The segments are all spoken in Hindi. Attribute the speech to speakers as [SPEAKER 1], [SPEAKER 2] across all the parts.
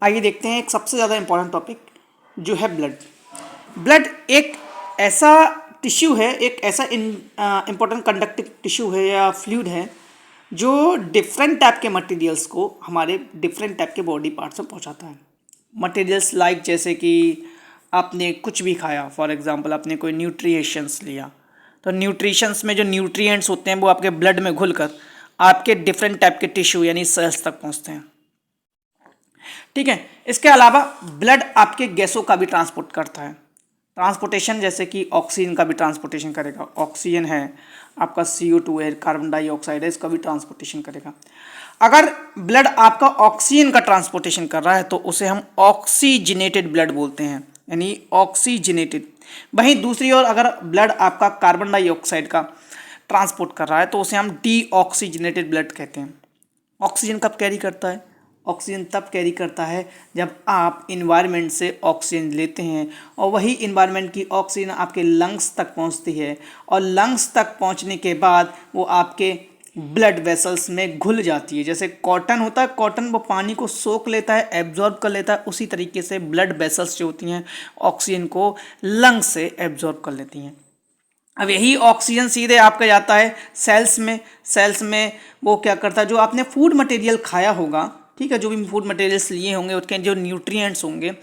[SPEAKER 1] आइए देखते हैं एक सबसे ज़्यादा इम्पोर्टेंट टॉपिक जो है ब्लड। ब्लड एक ऐसा टिश्यू है, एक ऐसा इम्पोर्टेंट कंडक्टिव टिश्यू है या फ्लूइड है जो डिफरेंट टाइप के मटेरियल्स को हमारे डिफरेंट टाइप के बॉडी पार्ट्स में पहुंचाता है। मटेरियल्स लाइक जैसे कि आपने कुछ भी खाया, फॉर एग्जांपल आपने कोई न्यूट्रिशंस लिया, तो न्यूट्रिशंस में जो न्यूट्रिएंट्स होते हैं वो आपके ब्लड में घुलकर आपके डिफरेंट टाइप के टिश्यू यानी सेल्स तक पहुंचते हैं। ठीक है, इसके अलावा ब्लड आपके गैसों का भी ट्रांसपोर्ट करता है। ट्रांसपोर्टेशन जैसे कि ऑक्सीजन का भी ट्रांसपोर्टेशन करेगा, ऑक्सीजन है आपका, CO2 है, कार्बन डाइऑक्साइड है, इसका भी ट्रांसपोर्टेशन करेगा। अगर ब्लड आपका ऑक्सीजन का ट्रांसपोर्टेशन कर रहा है तो उसे हम ऑक्सीजनेटेड ब्लड बोलते हैं, यानी ऑक्सीजनेटेड। वहीं दूसरी ओर अगर ब्लड आपका कार्बन डाइऑक्साइड का ट्रांसपोर्ट कर रहा है तो उसे हम डीऑक्सीजनेटेड ब्लड कहते हैं। ऑक्सीजन कब कैरी करता है? ऑक्सीजन तब कैरी करता है जब आप इन्वायरमेंट से ऑक्सीजन लेते हैं और वही इन्वायरमेंट की ऑक्सीजन आपके लंग्स तक पहुंचती है और लंग्स तक पहुंचने के बाद वो आपके ब्लड वेसल्स में घुल जाती है। जैसे कॉटन होता है, कॉटन वो पानी को सोख लेता है, एब्जॉर्ब कर लेता है, उसी तरीके से ब्लड वेसल्स जो होती हैं ऑक्सीजन को लंग्स से एब्जॉर्ब कर लेती हैं। अब यही ऑक्सीजन सीधे आपका जाता है सेल्स में। सेल्स में वो क्या करता है, जो आपने फूड मटेरियल खाया होगा, ठीक है, जो भी फूड मटेरियल्स लिए होंगे उसके जो न्यूट्रिएंट्स होंगे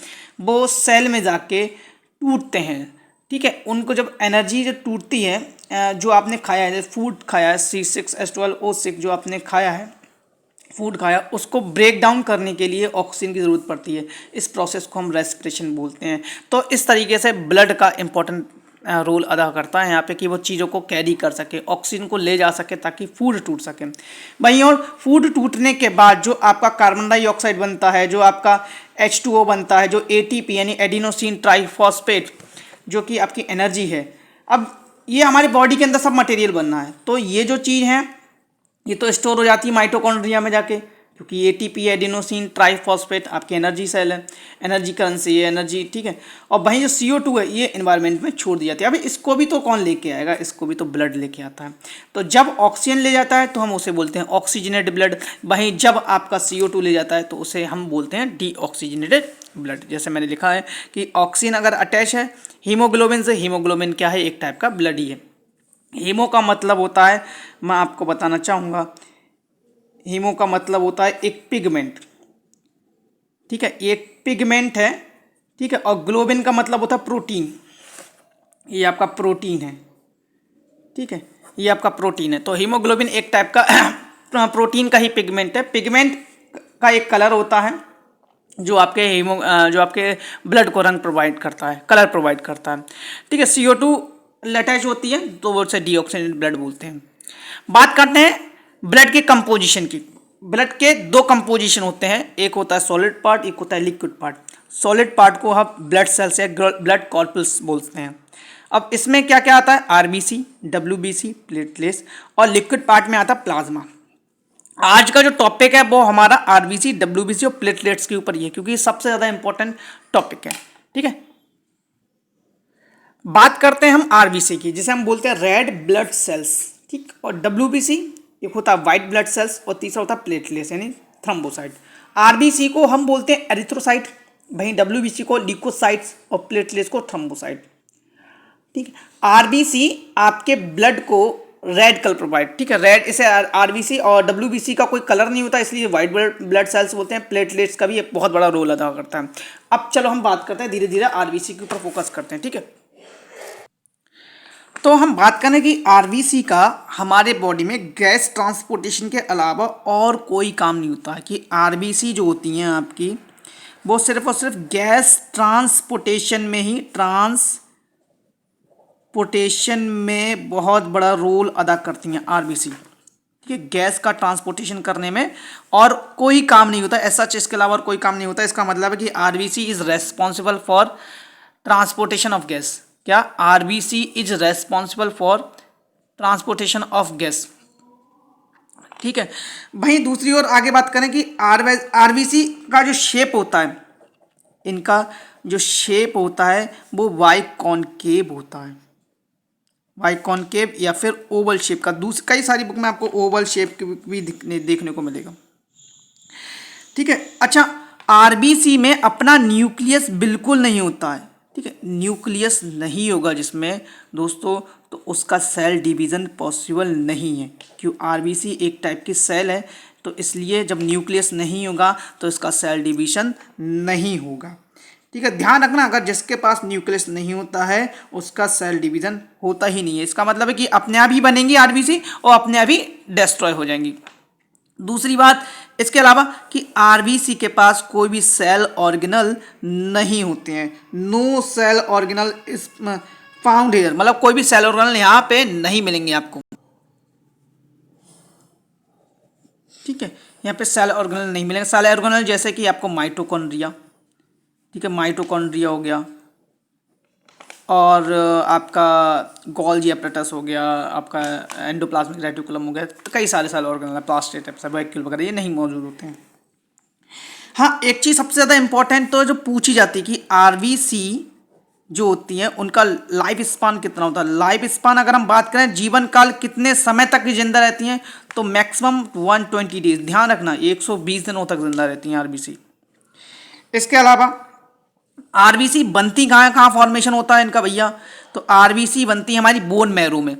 [SPEAKER 1] वो सेल में जाके टूटते हैं। ठीक है, उनको जब एनर्जी जो टूटती है, जो आपने खाया है, फूड खाया है, C6H12O6 जो आपने खाया है, फूड खाया, उसको ब्रेक डाउन करने के लिए ऑक्सीजन की ज़रूरत पड़ती है। इस प्रोसेस को हम रेस्पिरेशन बोलते हैं। तो इस तरीके से ब्लड का इम्पोर्टेंट रोल अदा करता है यहाँ पे कि वो चीज़ों को कैरी कर सके, ऑक्सीजन को ले जा सके ताकि फूड टूट सके। वहीं और फूड टूटने के बाद जो आपका कार्बन डाइऑक्साइड बनता है, जो आपका H2O बनता है, जो ATP यानी एडिनोसिन ट्राइफॉस्फेट जो कि आपकी एनर्जी है, अब ये हमारे बॉडी के अंदर सब मटेरियल बनना है। तो ये जो चीज़ है ये तो स्टोर हो जाती है माइटोकॉन्ड्रिया में जाके, क्योंकि ATP एडिनोसिन ट्राइफॉस्फेट आपकी एनर्जी सेल है, एनर्जी करेंसी है, एनर्जी, ठीक है। और वहीं जो CO2 है ये इन्वायरमेंट में छोड़ दी जाती है। अभी इसको भी तो कौन लेके आएगा, इसको भी तो ब्लड लेके आता है। तो जब ऑक्सीजन ले जाता है तो हम उसे बोलते हैं ऑक्सीजनेटेड ब्लड, वहीं जब आपका CO2 ले जाता है तो उसे हम बोलते हैं डीऑक्सीजनेटेड ब्लड। जैसे मैंने लिखा है कि ऑक्सीजन अगर अटैच है हीमोग्लोबिन से, हीमोग्लोबिन क्या है, एक टाइप का ब्लड ही है। हीमो का मतलब होता है, मैं आपको बताना चाहूँगा, हीमो का मतलब होता है एक पिगमेंट, ठीक है, एक पिगमेंट है, ठीक है। और ग्लोबिन का मतलब होता है प्रोटीन, ये आपका प्रोटीन है, ठीक है, ये आपका प्रोटीन है। तो हीमोग्लोबिन एक टाइप का प्रोटीन का ही पिगमेंट है। पिगमेंट का एक कलर होता है जो आपके ब्लड को रंग प्रोवाइड करता है, कलर प्रोवाइड करता है, ठीक है। CO2 अटैच होती है तो वो उसे डीऑक्सीजनेटेड ब्लड बोलते हैं। बात करते हैं ब्लड के कंपोजिशन की। ब्लड के दो कंपोजिशन होते हैं, एक होता है सॉलिड पार्ट, एक होता है लिक्विड पार्ट। सॉलिड पार्ट को हम ब्लड सेल्स या ब्लड कॉर्पल्स बोलते हैं। अब इसमें क्या क्या आता है, RBC, WBC, प्लेटलेट्स, और लिक्विड पार्ट में आता है प्लाज्मा। आज का जो टॉपिक है वो हमारा RBC, WBC और प्लेटलेट्स के ऊपर ही है, क्योंकि ये सबसे ज़्यादा इंपॉर्टेंट टॉपिक है, ठीक है। बात करते हैं हम RBC की, जिसे हम बोलते हैं रेड ब्लड सेल्स, ठीक। और WBC एक होता है वाइट ब्लड सेल्स, और तीसरा होता है प्लेटलेट्स यानी थ्रोम्बोसाइट। RBC को हम बोलते हैं एरिथ्रोसाइट, वहीं WBC को ल्यूकोसाइट्स और प्लेटलेट्स को थ्रोम्बोसाइट, ठीक है। RBC आपके ब्लड को रेड कलर प्रोवाइड, ठीक है, रेड, इसे RBC और WBC का कोई कलर नहीं होता इसलिए वाइट ब्लड सेल्स बोलते हैं। प्लेटलेट्स का भी एक बहुत बड़ा रोल अदा करता है। अब चलो हम बात करते हैं, धीरे धीरे RBC के ऊपर फोकस करते हैं, ठीक है। तो हम बात करें कि RBC का हमारे बॉडी में गैस ट्रांसपोर्टेशन के अलावा और कोई काम नहीं होता है, कि RBC जो होती हैं आपकी वो सिर्फ और सिर्फ गैस ट्रांसपोर्टेशन में बहुत बड़ा रोल अदा करती हैं RBC, ठीक है, गैस का ट्रांसपोर्टेशन करने में और कोई काम नहीं होता ऐसा, इसके अलावा और कोई काम नहीं होता। इसका मतलब है कि RBC is responsible for transportation of gas. क्या? RBC is responsible for transportation of gas, ठीक है। वहीं दूसरी ओर आगे बात करें कि RBC का जो शेप होता है, इनका जो शेप होता है वो वाई कॉनकेव होता है, वाई कॉनकेव या फिर ओवल शेप का। कई सारी बुक में आपको ओवल शेप भी देखने को मिलेगा, ठीक है। अच्छा, आरबीसी में अपना न्यूक्लियस बिल्कुल नहीं होता है, ठीक है, न्यूक्लियस नहीं होगा जिसमें दोस्तों, तो उसका सेल डिवीज़न पॉसिबल नहीं है। क्यों? आरबीसी एक टाइप की सेल है, तो इसलिए जब न्यूक्लियस नहीं होगा तो इसका सेल डिवीज़न नहीं होगा, ठीक है। ध्यान रखना, अगर जिसके पास न्यूक्लियस नहीं होता है उसका सेल डिवीज़न होता ही नहीं है, इसका मतलब है कि अपने आप ही बनेंगी आरबीसी और अपने आप ही डिस्ट्रॉय हो जाएंगी। दूसरी बात इसके अलावा कि आरबीसी के पास कोई भी सेल ऑर्गेनल नहीं होते हैं, no cell organelle is found here, मतलब कोई भी सेल ऑर्गेनल यहाँ पे नहीं मिलेंगे आपको, ठीक है। यहाँ पे सेल ऑर्गेनल नहीं मिलेंगे। सेल ऑर्गेनल जैसे कि आपको माइटोकॉन्ड्रिया, ठीक है, माइटोकॉन्ड्रिया हो गया, और आपका गोल्गी एपरेटस हो गया, आपका एंडोप्लाज्मिक रेटिकुलम हो गया, तो कई सारे सेल ऑर्गेनल, प्लास्टेट वैक्यूल वगैरह ये नहीं मौजूद होते हैं। हाँ, एक चीज़ सबसे ज़्यादा इंपॉर्टेंट तो जो पूछी जाती है कि आरबीसी जो होती हैं उनका लाइफ स्पान कितना होता है। लाइफ स्पान अगर हम बात करें, जीवन काल कितने समय तक जिंदा रहती हैं, तो मैक्सिमम 120 डेज, ध्यान रखना 120 दिनों तक जिंदा रहती हैं आरबीसी। इसके अलावा आरबीसी बनती कहाँ फॉर्मेशन होता है इनका भैया, तो आरबीसी बनती है हमारी बोन मैरो में।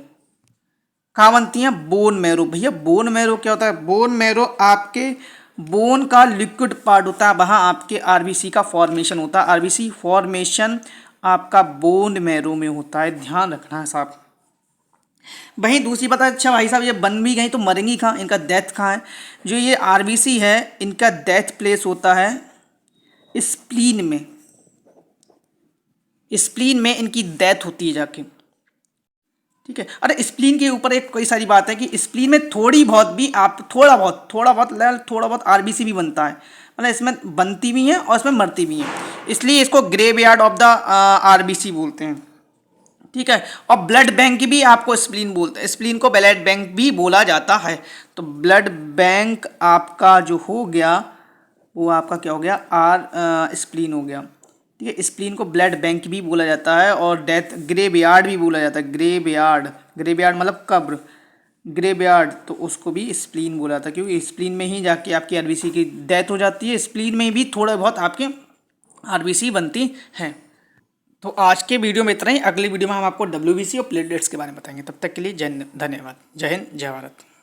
[SPEAKER 1] कहाँ बनती हैं? Bone marrow. भैया बोन मैरो क्या होता है? बोन मैरो आपके बोन का लिक्विड पार्ट होता है, वहाँ आपके आरबीसी का फॉर्मेशन होता है। आरबीसी फॉर्मेशन आपका बोन मैरो में होता है, ध्यान रखना है साहब। वहीं दूसरी बात, अच्छा भाई साहब ये बन भी गई तो मरेंगी कहाँ, इनका डेथ कहाँ है? जो ये आरबीसी है इनका डेथ प्लेस होता है स्प्लीन में, स्प्लीन में इनकी डेथ होती है जाके, ठीक है। अरे स्प्लीन के ऊपर एक कई सारी बात है कि स्प्लीन में थोड़ी बहुत भी आप थोड़ा बहुत आरबीसी भी बनता है, मतलब इसमें बनती भी है और इसमें मरती भी है, इसलिए इसको ग्रेवयार्ड ऑफ द आरबीसी बोलते हैं, ठीक है। और ब्लड बैंक भी आपको स्प्लीन बोलते हैं, स्प्लीन को ब्लड बैंक भी बोला जाता है। तो ब्लड बैंक आपका जो हो गया वो आपका क्या हो गया? स्प्लीन हो गया, ठीक है। स्प्लीन को ब्लड बैंक भी बोला जाता है और डेथ ग्रेवयार्ड भी बोला जाता है। ग्रेवयार्ड मतलब कब्र, ग्रेवयार्ड, तो उसको भी स्प्लीन बोला जाता है, क्योंकि स्प्लीन में ही जाके आपकी आरबीसी की डेथ हो जाती है, स्प्लीन में भी थोड़े बहुत आपके आरबीसी बनती हैं। तो आज के वीडियो में इतना ही, अगली वीडियो में हम आपको डब्ल्यूबीसी और प्लेटलेट्स के बारे में बताएंगे। तब तक के लिए धन्यवाद। जय हिंद, जय भारत।